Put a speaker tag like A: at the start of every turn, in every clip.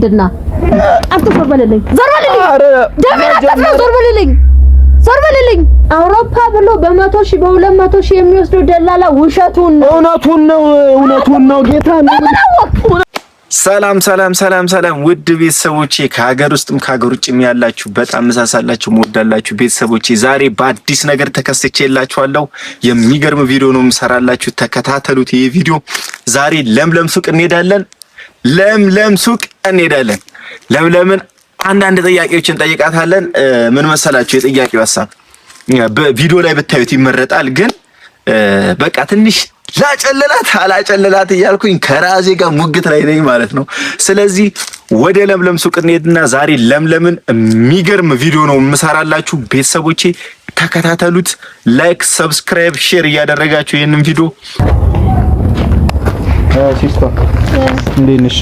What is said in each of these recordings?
A: ድና አትዞር በልልኝ ዞር በልልኝ አውሮፓ ብሎ በ100 ሺህ በ200 ሺህ የሚወስደው ደላላ ውሸቱን ነው እውነቱን ነው ጌታ ነው።
B: ሰላም ውድ ቤተሰቦቼ ከሀገር ውስጥም ከሀገር ውጭም ያላችሁ በጣም መሳሳላችሁ ሞዳላችሁ ቤተሰቦቼ ዛሬ በአዲስ ነገር ተከስቼላችኋለሁ። የሚገርም ቪዲዮ ነው የምሰራላችሁ፣ ተከታተሉት። ይሄ ቪዲዮ ዛሬ ለምለም ሱቅ እንሄዳለን። ለምለምን አንዳንድ ጥያቄዎችን ጠይቃታለን። ምን መሰላችሁ የጥያቄው ሐሳብ በቪዲዮ ላይ ብታዩት ይመረጣል፣ ግን በቃ ትንሽ አላጨለላት እያልኩኝ ከራሴ ጋር ሙግት ላይ ነኝ ማለት ነው። ስለዚህ ወደ ለምለም ሱቅ እንሄድና ዛሬ ለምለምን የሚገርም ቪዲዮ ነው የምሰራላችሁ ቤተሰቦቼ፣ ተከታተሉት። ላይክ፣ ሰብስክራይብ፣ ሼር እያደረጋችሁ ይሄንን ቪዲዮ
C: ሲስተር እንዴት ነሽ?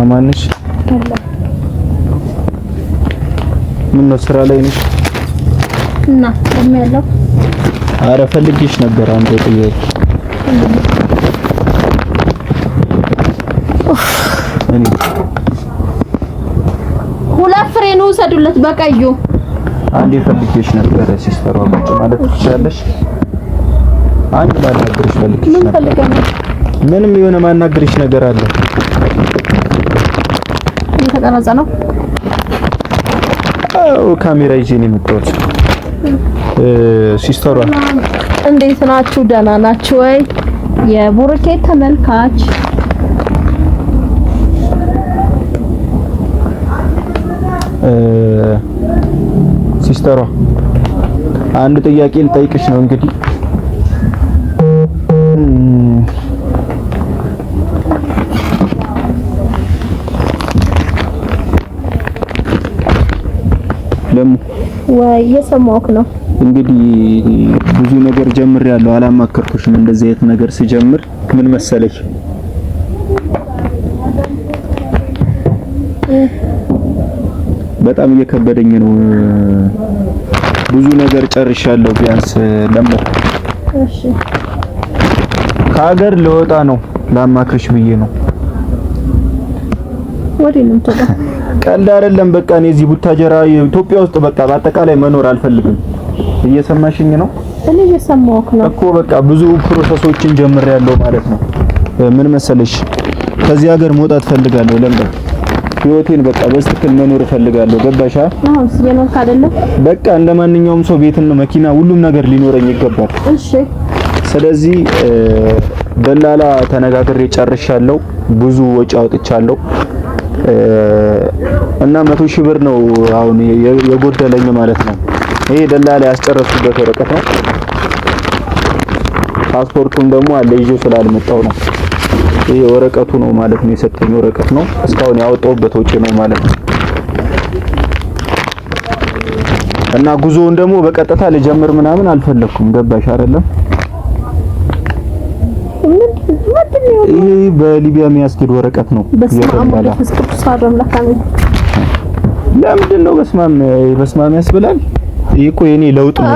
C: አማን ነሽ? ምን ነው ስራ ላይ ነሽ?
A: እና ያለው
C: አረ ፈልግሽ ነበር አንተ ጥያቄ
A: ሁለት ፍሬ ነው ሰዱለት በቀዩ
C: አንዴ ፈልግሽ ነበር ሲስተር ወጣች ማለት ትችላለሽ። አንድ ማናገርሽ ፈልግሽ
A: ምን
C: ነበር።
A: ፈልገሽ?
C: ምንም የሆነ ማናገርሽ ነገር አለ።
A: የተቀረጸ ነው?
C: አው ካሜራ ይዤ ነው የመጣሁት። ሲስተሯ
A: እንዴት ናችሁ? ደህና ናችሁ ወይ? የቡርኬ ተመልካች
C: ሲስተሯ አንድ ጥያቄ ልጠይቅሽ ነው እንግዲህ
A: ወይ የሰማሁህ ነው።
C: እንግዲህ ብዙ ነገር ጀምሬያለሁ፣ አላማከርኩሽም። እንደዚህ አይነት ነገር ሲጀምር ምን መሰለሽ በጣም እየከበደኝ ነው። ብዙ ነገር ጨርሻለሁ። ቢያንስ
A: እሺ
C: ከሀገር ልወጣ ነው። ላማክርሽ ብዬ ነው።
A: ወዴት ነው የምትወጣው?
C: ቀልድ አይደለም። በቃ እኔ እዚህ ቡታጀራ ኢትዮጵያ ውስጥ በቃ በአጠቃላይ መኖር አልፈልግም። እየሰማሽኝ ነው?
A: እኔ እየሰማሁህ ነው
C: እኮ። በቃ ብዙ ፕሮሰሶችን ጀምሬያለሁ ማለት ነው። ምን መሰለሽ ከዚህ ሀገር መውጣት ፈልጋለሁ። ለምን ህይወቴን በቃ በስትክክል መኖር ፈልጋለሁ። ገባሽ?
A: አሁን ስለኖርክ አይደለም
C: በቃ እንደማንኛውም ሰው ቤትና መኪና ሁሉም ነገር ሊኖረኝ ይገባል።
A: እሺ
C: ስለዚህ ደላላ ተነጋግሬ ጨርሻለሁ። ብዙ ወጪ አውጥቻለሁ እና 100 ሺህ ብር ነው አሁን የጎደለኝ ማለት ነው። ይሄ ደላላ ያስጨረሱበት ወረቀት ነው። ፓስፖርቱም ደግሞ አለ ይዤው ስላልመጣው ነው። ይሄ ወረቀቱ ነው ማለት ነው፣ የሰጠኝ ወረቀት ነው። እስካሁን ያወጣሁበት ወጪ ነው ማለት ነው። እና ጉዞውን ደግሞ በቀጥታ ልጀምር ምናምን አልፈለኩም። ገባሽ አይደለም? ይሄ በሊቢያ የሚያስኬድ ወረቀት ነው። ለምንድን ነው በስማም ያስብላል? ይሄ እኮ የኔ ለውጥ ነው።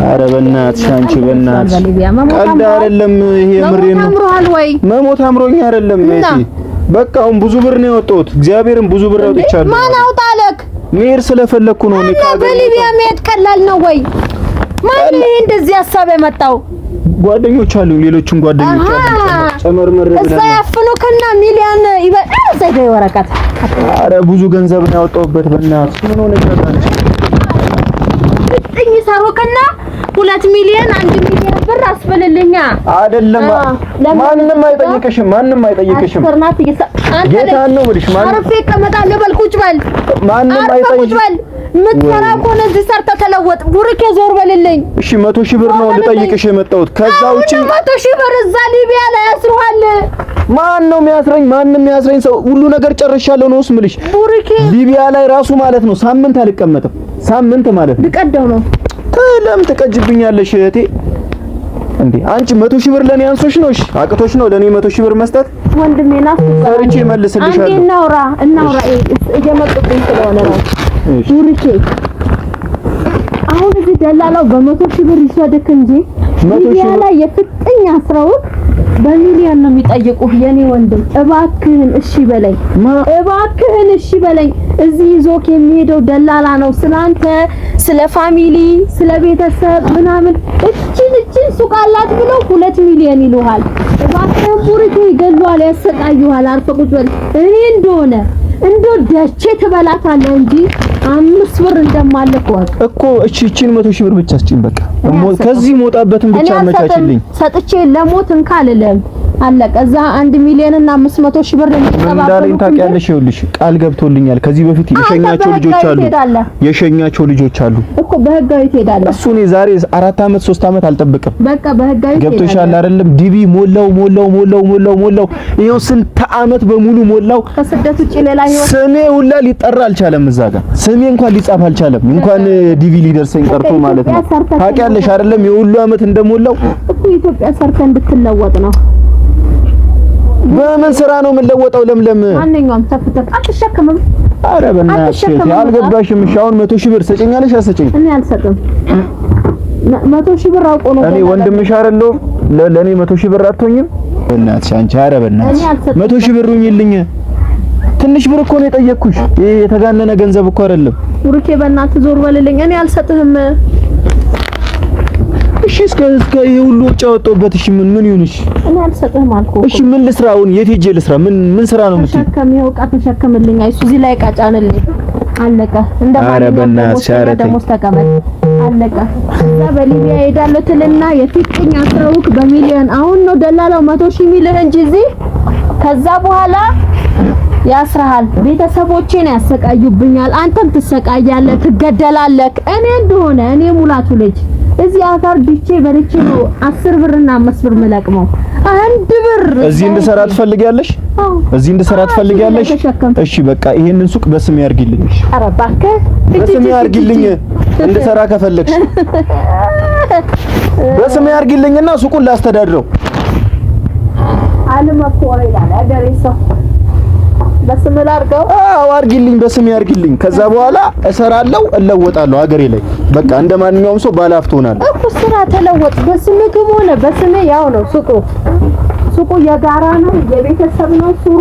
C: ኧረ በእናትሽ አንቺ በእናትሽ ቀልድ አይደለም ይሄ ምሬን ነው። መሞት አምሮኝ አይደለም እሺ በቃ አሁን ብዙ ብር ነው ያወጣሁት። እግዚአብሔርን ብዙ ብር አውጥቻለሁ።
A: ማን አውጣለክ?
C: መሄድ ስለፈለኩ ነው።
A: በሊቢያ መሄድ ቀላል ነው ወይ? ማን እንደዚህ ሐሳብ የመጣው?
C: ጓደኞች አሉ፣ ሌሎችም ጓደኞች አሉ። ጨመርመር ብለና
A: እዛ ያፍኑክና ሚሊዮን ይበቃል። ወረቀት
C: አረ ብዙ ገንዘብ ነው ያወጣሁበት። በእናትሽ ምን ሆነ ይችላልሽ?
A: እጥኝ ሰሩክና 2 ሚሊዮን 1 ሚሊዮን ብር አስፈልልኛ አይደለም።
C: ማንንም አይጠይቅሽም። ጌታ ነው ብልሽ
A: አረፌ እቀመጣለሁ። በል ቁጭ በል።
C: ማንንም አይጠይቅሽም።
A: ምትሰራ ከሆነ እዚህ ሰርተህ ተለወጥ። ቡርኬ ዞር በልልኝ።
C: እሺ 100 ሺህ ብር ነው ልጠይቅሽ የመጣሁት። ከዛ ውጪ
A: 100 ሺህ ብር እዛ ሊቢያ ላይ ያስሩሃል።
C: ማን ነው የሚያስረኝ? ማንንም የሚያስረኝ ሰው ሁሉ ነገር ጨርሻለሁ ነው ስምልሽ።
A: ቡርኬ
C: ሊቢያ ላይ ራሱ ማለት ነው ሳምንት አልቀመጥም። ሳምንት ማለት ነው
A: ልቀደው ነው።
C: ለምን ትቀጅብኛለሽ እህቴ? እንዴ አንቺ 100 ሺህ ብር ለኔ አንሶሽ ነው? እሺ አቅቶሽ ነው ለኔ 100 ሺህ ብር መስጠት?
A: ወንድሜ ናት
C: ሰርቼ መልስልሻለሁ።
A: አንዴ እናውራ እየመጡብኝ ስለሆነ ነው። ቡርኬ አሁን እዚህ ደላላው በ100 ሺህ ብር ይሰድክ እንጂ ሊቢያ ላይ የፍጥኝ አስረው በሚሊዮን ነው የሚጠይቁህ የኔ ወንድም። እባክህን እሺ በለኝ፣ እባክህን እሺ በለኝ። እዚህ ይዞክ የሚሄደው ደላላ ነው። ስላንተ፣ ስለ ፋሚሊ፣ ስለ ቤተሰብ ምናምን እቺን ሱቅ አላት ብለው 2 ሚሊዮን ይሉሃል። እባክህን ቡሪቱ ይገሉሃል፣ ያሰቃዩሃል። አርፈህ ቁጭ በል። እኔ እንደሆነ ደቼ ትበላታለህ እንጂ 5 ብር እንደማለቅ ወቅ
C: እኮ እቺን 100 ሺህ ብር ብቻ ስጪኝ። በቃ ከዚህ ሞጣበትን ብቻ አመቻችልኝ።
A: ሰጥቼ ለሞት እንካልለም አለቀ። እዛ 1 ሚሊዮን እና 500 ሺህ ብር
C: እንዳለኝ ታውቂያለሽ። ይኸውልሽ ቃል ገብቶልኛል። ከዚህ በፊት የሸኛቸው ልጆች አሉ እኮ በህጋዊ ትሄዳለህ። እሱ እኔ ዛሬ 4 አመት 3 አመት አልጠብቅም። በቃ በህጋዊ ገብቶሻል አይደለም? ዲቪ ሞላው። ይኸው ስንት አመት በሙሉ ሞላው። ከስደት ውጪ ሌላ ህይወት ስሜ ሁላ ሊጠራ አልቻለም። እዛ ጋር ስሜ እንኳን ሊጻፍ አልቻለም። እንኳን ዲቪ ሊደርሰኝ ቀርቶ ማለት ነው። ታውቂያለሽ አይደለም? የሁሉ አመት እንደሞላው
A: እኮ ኢትዮጵያ ሰርተ እንድትለወጥ ነው።
C: በምን ስራ ነው የምንለወጠው? ለምለም
A: ማንኛውም ተፍተፍ አትሸከምም።
C: ኧረ በእናትሽ አልገባሽም። እሺ አሁን 100 ሺህ ብር ሰጪኛለሽ? አሰጪኝ?
A: እኔ አልሰጥም። 100 ሺህ ብር አውቆ ነው
C: እኔ ወንድምሽ አይደለሁ? ለኔ 100 ሺህ ብር አትሆኝም? በእናትሽ አንቺ። ኧረ በእናትሽ 100 ሺህ ብር ሁኚልኝ። ትንሽ ብር እኮ ነው የጠየቅኩሽ። ይሄ የተጋነነ ገንዘብ እኮ አይደለም። ቡርኬ በእናትህ ዞር በልልኝ። እኔ አልሰጥህም። እሺ እስከ ይሄ ሁሉ ወጪ አወጣሁበት። እሺ ምን ይሁንሽ? እኔ አልሰጥህም አልኩህ። እሺ ምን ልስራ አሁን? የት ሄጄ ልስራ? ምን ስራ ነው የምትይ? ተሸከም፣ ይኸው ዕቃ ተሸከምልኝ። አይሱ እዚህ ላይ ዕቃ ጫንልኝ። አለቀ። እንደማንኛውም ደግሞ ተቀበል። አለቀ። እዛ በሊቢያ ሄዳለሁ ትልና የፊጥኝ አስረውክ በሚሊዮን አሁን ነው ደላላው 100 ሺህ ሚልህ እንጂ እዚህ ከዛ በኋላ ያስራሃል። ቤተሰቦቼን ያሰቃዩብኛል። አንተም ትሰቃያለህ፣ ትገደላለህ። እኔ እንደሆነ እኔ ሙላቱ ልጅ እዚህ አፋር ዲቼ በልቼ ነው 10 ብርና 5 ብር መለቅመው። 1 ብር እዚህ እንድሰራ ትፈልጊያለሽ? እዚህ እንድሰራ ትፈልጊያለሽ? እሺ በቃ ይሄንን ሱቅ በስሜ አድርጊልኝ። ኧረ እባክህ በስሜ አድርጊልኝ። እንድሰራ ከፈለግሽ በስሜ አድርጊልኝና ሱቁን ላስተዳድረው። አለማኮ ይላል አገሬ ሰው በስሜ ላድርገው። አዎ አድርጊልኝ፣ በስሜ አድርጊልኝ። ከዛ በኋላ እሰራለሁ፣ እለወጣለሁ ሀገሬ ላይ። በቃ እንደማንኛውም ሰው ባለሀብት ሆናለሁ እኮ። ስራ ተለወጥ። በስሜ ግብ ሆነ በስሜ ያው ነው። ሱቁ የጋራ ነው፣ የቤተሰብ ነው። ስሩ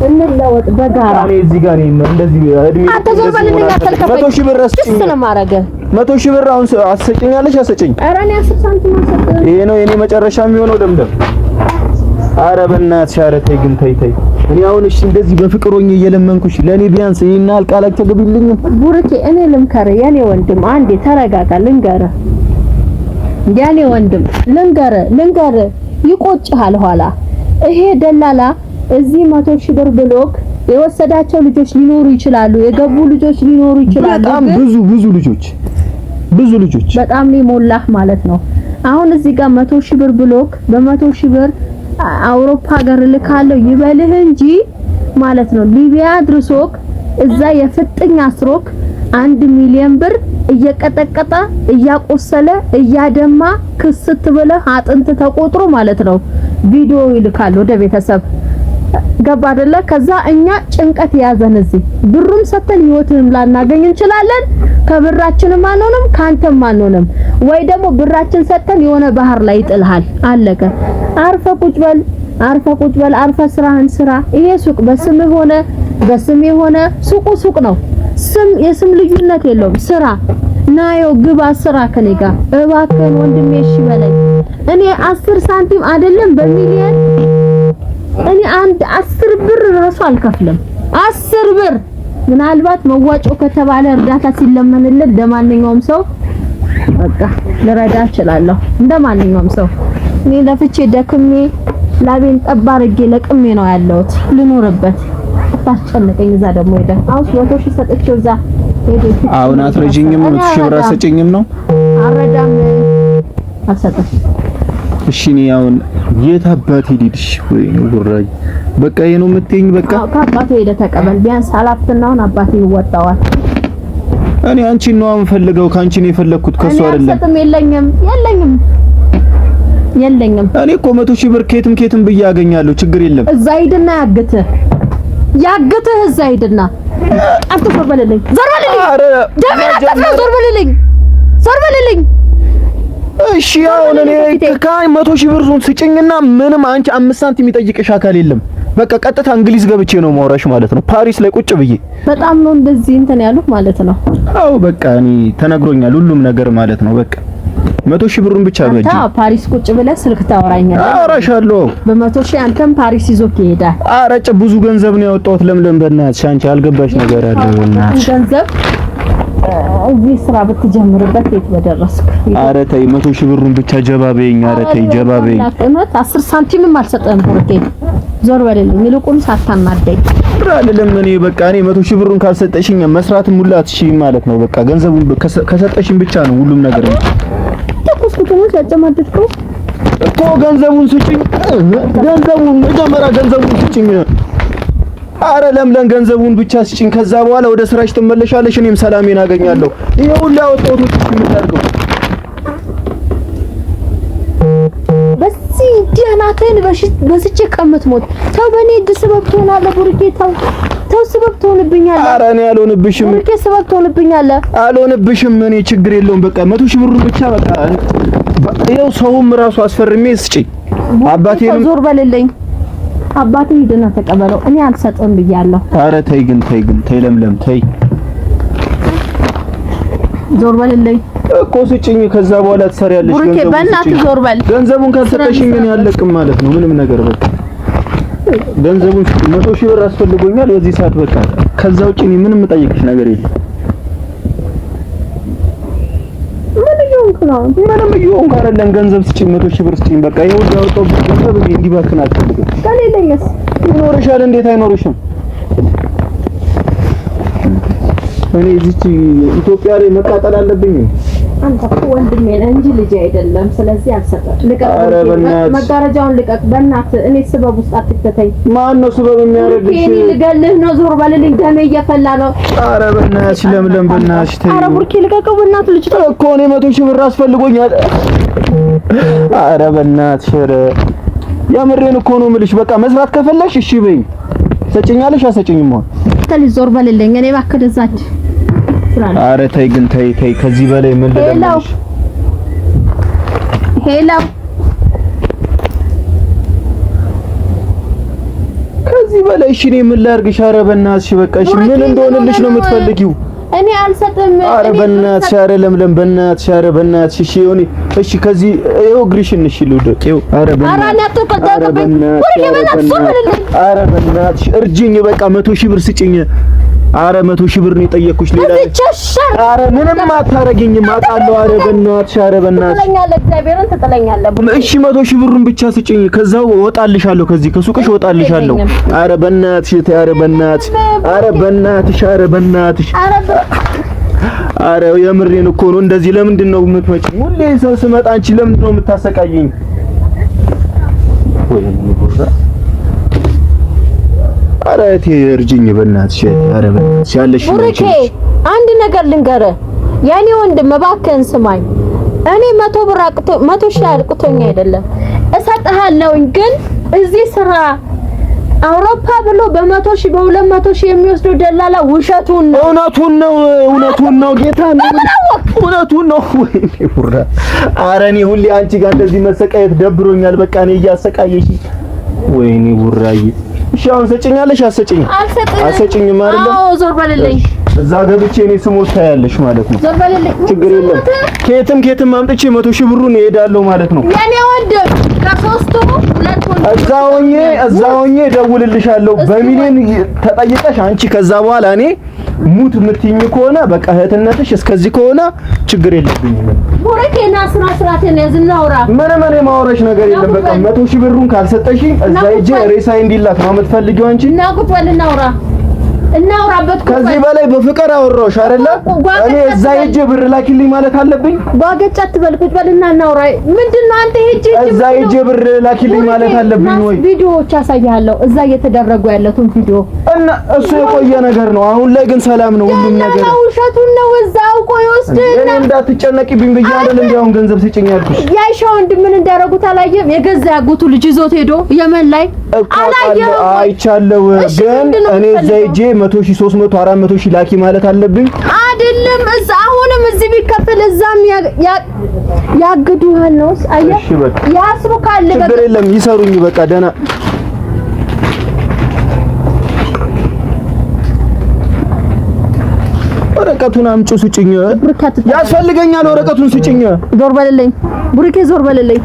C: እንለወጥ በጋራ። እኔ እዚህ ጋር ነው እንደዚህ እድሜ አተዘበልኝ። አተልከፈ 100 ሺህ ብር አስጭኝ ነው ማረገ 100 ሺህ ብር አሁን አስጨኛለሽ? አስጨኝ። ኧረ እኔ 10 ሳንቲም አሰጥ። ይሄ ነው የኔ መጨረሻ የሚሆነው ደምደም። ኧረ በእናትሽ ኧረ ተይ ግን ተይ። እኔ አሁን እሺ እንደዚህ በፍቅር ሆኜ እየለመንኩሽ ለኔ ቢያንስ ይሄን ቃል አትገብልኝ? ቡርኬ እኔ ልምከር የኔ ወንድም፣ አንዴ ተረጋጋ። ልንገርህ የኔ ወንድም ልንገርህ ይቆጭሃል ኋላ። ይሄ ደላላ እዚህ 100 ሺህ ብር ብሎክ የወሰዳቸው ልጆች ሊኖሩ ይችላሉ፣ የገቡ ልጆች ሊኖሩ ይችላሉ። በጣም ብዙ ልጆች በጣም ሊሞላህ ማለት ነው። አሁን እዚህ ጋር 100 ሺህ ብር ብሎክ በ100 ሺህ ብር አውሮፓ ሀገር ልካለው ይበልህ እንጂ ማለት ነው። ሊቢያ ድርሶክ እዛ የፍጥኝ አስሮክ 1 ሚሊዮን ብር እየቀጠቀጠ እያቆሰለ እያደማ ክስት ብለህ አጥንት ተቆጥሮ ማለት ነው ቪዲዮ ይልካል ወደ ቤተሰብ። ገባ አይደለ? ከዛ እኛ ጭንቀት ያዘን እዚህ ብሩን ሰተን ህይወትንም ላናገኝ እንችላለን። ከብራችንም አንሆንም ካንተም አንሆንም። ወይ ደግሞ ብራችን ሰተን የሆነ ባህር ላይ ይጥልሃል። አለቀ። አርፈ ቁጭ በል አርፈ ስራህን ስራ። ይሄ ሱቅ በስምህ ሆነ በስሜ ሆነ ሱቅ ነው። የስም ልዩነት የለውም። ስራ ናየው ግባ ስራ ከኔ ጋር እባክህን ወንድሜ እሺ በለኝ። እኔ 10 ሳንቲም አይደለም በሚሊዮን እኔ 10 ብር ራሱ አልከፍልም። 10 ብር ምናልባት መዋጮ ከተባለ እርዳታ ሲለመንልን እንደማንኛውም ሰው በቃ ልረዳ እችላለሁ። እንደማንኛውም ሰው እኔ ለፍቼ ደክሜ ላቤን ጠብ አድርጌ ለቅሜ ነው ያለሁት። ልኖርበት አታስጨንቀኝ። እዛ ደግሞ ሄደ አውስ 100 ሺህ ሰጥቼው እዛ ሄደ። አሁን አትረጂኝም? 100 ሺህ ብር አትሰጪኝም ነው? አረዳም አልሰጠም። እሺ እኔ አሁን የት አባቴ ልሂድሽ? ወይ ጉራይ በቃ ይሄ ነው የምትይኝ? በቃ ከአባቴ ሄደ ተቀበል። ቢያንስ ኃላፊነቱን አባቴ ይወጣዋል። እኔ አንቺን ነው የምፈልገው፣ ካንቺ ነው የፈለኩት ከሱ አይደለም። አልሰጥም። የለኝም። እኔ እኮ 100 ሺህ ብር ከየትም ብዬ አገኛለሁ። ችግር የለም። እዛ ሂድና ያግትህ እዛ ሂድና ዞር በልልኝ። ዞር በልልኝ።
B: እሺ አሁን እኔ ከ100,000 ብር ዞን ስጭኝና ምንም አንቺ 5 ሳንቲም የሚጠይቅሽ አካል የለም። በቃ ቀጥታ እንግሊዝ ገብቼ ነው ማውራሽ ማለት ነው። ፓሪስ ላይ ቁጭ ብዬ
C: በጣም ነው እንደዚህ እንትን ያሉት ማለት ነው።
B: አዎ በቃ እኔ ተነግሮኛል ሁሉም ነገር ማለት ነው። በቃ 100,000 ብሩን ብቻ በእጅ
C: ፓሪስ ቁጭ ብለህ ስልክ ታወራኛለህ።
B: አወራሻለሁ።
C: በ100,000 አንተም ፓሪስ ይዞክ ይሄዳል።
B: አረጭ ብዙ ገንዘብ ነው ያወጣሁት። ለምለም በእናትሽ አንቺ አልገባሽ ነገር አለ በእናትሽ
C: ገንዘብ እዚህ ስራ ብትጀምርበት የት በደረስክ።
B: ኧረ ተይ 100,000 ብሩን ብቻ ጀባበኝ። ኧረ ተይ ጀባበኝ።
C: 10 ሳንቲምም አልሰጠህም ብሩኬ። ዞር በልልኝ ይልቁን ሳታናደኝ
B: አይደለም። እኔ በቃ እኔ 100,000 ብሩን ካልሰጠሽኝ መስራት ሙላት እሺ ማለት ነው። በቃ ገንዘቡን ከሰጠሽኝ ብቻ ነው ሁሉም ነገር ነው።
C: ተኩስኩኝ ያጨማደድከው
B: እኮ ገንዘቡን ስጭኝ። ገንዘቡን መጀመሪያ ገንዘቡን ስጭኝ። አረ ለምለም ገንዘቡን ብቻ ስጭኝ። ከዛ በኋላ ወደ ስራሽ ትመለሻለሽ። እኔም ሰላሜን አገኛለሁ። ይሄ ሁሉ ያወጣሁት ምታርገው
C: በዚህ ዲያናተን በስጭ ቀመት ሞት ተው። በኔ ሰበብ ትሆናለህ ቡርኬ። ተው ሰበብ ትሆንብኛለህ።
B: አረ እኔ አልሆንብሽም
C: ቡርኬ። ሰበብ ትሆንብኛለህ።
B: አልሆንብሽም። እኔ ችግር የለውም። በቃ 100,000 ብሩን ብቻ በቃ ይኸው ሰውም ራሱ አስፈርሜ ስጭኝ። አባቴንም
C: ዞር በልልኝ። አባቴ ሂድና ተቀበለው። እኔ አልሰጥም ብያለሁ።
B: አረ ተይ ግን ተይ ለምለም ተይ።
C: ዞር በልልኝ
B: እኮ ስጭኝ። ከዛ በኋላ ትሰሪያለሽ።
C: ቡርኬ በእናትህ ዞር በል።
B: ገንዘቡን ካልሰጠሽኝ ምን ያለቅም ማለት ነው። ምንም ነገር በቃ ገንዘቡን 100,000 ብር አስፈልጎኛል በዚህ ሰዓት በቃ። ከዛ ውጪ እኔ ምንም የምጠይቅሽ ነገር የለም። ምንም እየሆንኩ አይደለም። ገንዘብ ስጭኝ 100,000 ብር ስጭኝ በቃ። ይኸው ያወጣሁት ገንዘብ እንዲባክን አልፈልግም።
C: ከሌለኝስ
B: ይኖርሻል። እንዴት አይኖርሽም? እኔ እዚች ኢትዮጵያ ላይ መቃጠል አለብኝ።
C: አንተ እኮ ወንድሜ ነህ እንጂ ልጅ አይደለም። ስለዚህ አልሰጠም። ልቀቅ፣ መጋረጃውን ልቀቅ በእናትህ። እኔ ስበብ ውስጥ አትከተኝ።
B: ማን ነው ስበብ የሚያደርግሽ?
C: እኔ ልገልህ ነው። ዞር በልልኝ፣ ደሜ እየፈላ ነው።
B: ኧረ በእናትሽ ለምለም በእናትሽ ተይ።
C: ኧረ ቡርኬ ልቀቀው በእናትህ። ልጅ
B: እኮ እኔ 100,000 ብር አስፈልጎኛል። ኧረ በእናትሽ ኧረ ያምሬን እኮ ነው የምልሽ። በቃ መስራት ከፈለሽ እሺ በይኝ። ሰጭኛለሽ አሰጭኝም አሁን
C: ተልጅ ዞር በልልኝ። እኔ እባክህ ደዛች
B: ኧረ ተይ ግን ተይ። ከዚህ በላይ ምን ልደምልሽ?
C: ሄሎ
B: ከዚህ በላይ እሺ እኔ ምን ላድርግሽ? ኧረ በእናትሽ በቃ እሺ ምን እንደሆነልሽ ነው የምትፈልጊው?
C: እኔ አልሰጥም።
B: ኧረ በእናትሽ ኧረ ለምለም በእናትሽ ኧረ በእናትሽ እሺ ሆኔ እሺ ከዚህ ይኸው እግርሽን እሺ ልውደቅ ይኸው ኧረ በእናትሽ እርጅኝ በቃ 100,000 ብር ስጭኝ። ኧረ 100,000 ብር ነው የጠየቅኩሽ። ሌላ ኧረ ምንም አታረጊኝም አውቃለሁ። ኧረ በእናትሽ
C: እግዚአብሔርን ትጥለኛለህ።
B: እሺ 100,000 ብሩን ብቻ ስጭኝ። ከዛው እወጣልሻለሁ ከዚህ ከሱቅሽ እወጣልሻለሁ። ኧረ በእናትሽ ኧረ በእናትሽ ኧረ በእናትሽ ኧረ የምሬን እኮ ነው። እንደዚህ ለምንድን ነው የምትመጪኝ? ሁሌ ሰው ስመጣ አንቺ ለምንድን ነው የምታሰቃየኝ? ኧረ እቴ እርጅኝ በእናትሽ። ኧረ በእናትሽ ያለሽ
C: ቡርኬ አንድ ነገር ልንገርህ የኔ ወንድም እባክህን ስማኝ። እኔ 100,000 አልቅቶኝ አይደለም እሰጥሃለሁኝ። ግን እዚህ ስራ አውሮፓ ብሎ በ100,000 በ200,000 የሚወስደው ደላላ ውሸቱን ነው።
B: እውነቱን ነው ጌታ ነው። እውነቱን ነው። ወይኔ ቡራ ኧረ እኔ ሁሌ አንቺ ጋር እንደዚህ መሰቃየት ደብሮኛል። በቃ እኔ እያሰቃየሽ ወይኔ ቡራዬ። እሺ አሁን ሰጭኛለሽ አሰጭኝም? አሰጭኝም አይደለም?
C: አዎ ዞር በልልኝ።
B: እዛ ገብቼ እኔ ስሞት ታያለሽ ማለት ነው።
C: ዞር በልልኝ።
B: ችግር የለም። ከየትም አምጥቼ 100,000 ብሩን እሄዳለሁ ማለት ነው።
C: የኔ ወንድም ከሶስቱ ሁለቱን
B: እዛ ሆኜ እደውልልሻለሁ በሚሊዮን ተጠይቀሽ አንቺ ከዛ በኋላ እኔ ሙት የምትይኝ ከሆነ በቃ እህትነትሽ እስከዚህ ከሆነ ችግር የለብኝም።
C: ቡርኬና ስራትን ያዝናውራ
B: ምንም እኔ ማውራሽ ነገር የለም። በቃ 100,000 ብሩን ካልሰጠሽኝ እዛ ሂጅ ሬሳዬ እንዲላክ ነው የምትፈልጊው አንቺ?
C: እና ቁጭ በል እናውራበት።
B: ከዚህ በላይ በፍቅር አወራሁሽ አይደለ? እኔ እዛ ሂጅ ብር ላኪልኝ ማለት አለብኝ?
C: ጓገጭ አትበል። ቁጭ በልና እናውራ። ምንድነው አንተ ሂጅ
B: እዛ ሂጅ ብር ላኪልኝ ማለት አለብኝ ወይ?
C: ቪዲዮዎች አሳያለሁ እዛ እየተደረጉ ያሉትን ቪዲዮ
B: እና እሱ የቆየ ነገር ነው። አሁን ላይ ግን ሰላም ነው ሁሉም ነገር።
C: ውሸቱን ነው እዛው ቆይ ወስደና
B: እኔ እንዳትጨነቂብኝ ብዬ አይደል እንዲያውን ገንዘብ ስጭኝ ያልኩሽ።
C: ያይሻ ወንድም ምን እንዳደረጉት አላየም? የገዛ ያጎቱ ልጅ ይዞት ሄዶ የመን ላይ አላየም?
B: አይቻለሁ። ግን እኔ እዛ ሂጅ 100,000 300,000 400,000 ላኪ ማለት አለብኝ?
C: አይደለም እዛ አሁንም እዚህ ቢከፈል እዛም ያግዱሃል ነው አየህ ያስሩ ካለ
B: ችግር የለም ይሰሩኝ በቃ ደህና ወረቀቱን አምጪ ስጭኝ ያስፈልገኛል ወረቀቱን ስጭኝ
C: ዞር በልልኝ ቡርኬ ዞር በልልኝ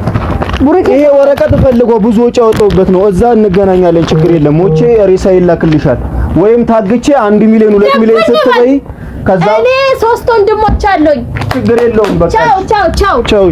C: ቡርኬ
B: ይሄ ወረቀት ፈልጎ ብዙ ወጪ ያወጣሁበት ነው እዛ እንገናኛለን ችግር የለም ሞቼ ሬሳ ይላክልሻል ወይም ታግቼ 1 ሚሊዮን 2 ሚሊዮን ስትበይ ከዛ
C: እኔ 3 ወንድሞች አሉኝ
B: ችግር የለውም በቃ
C: ቻው ቻው ቻው
B: ቻው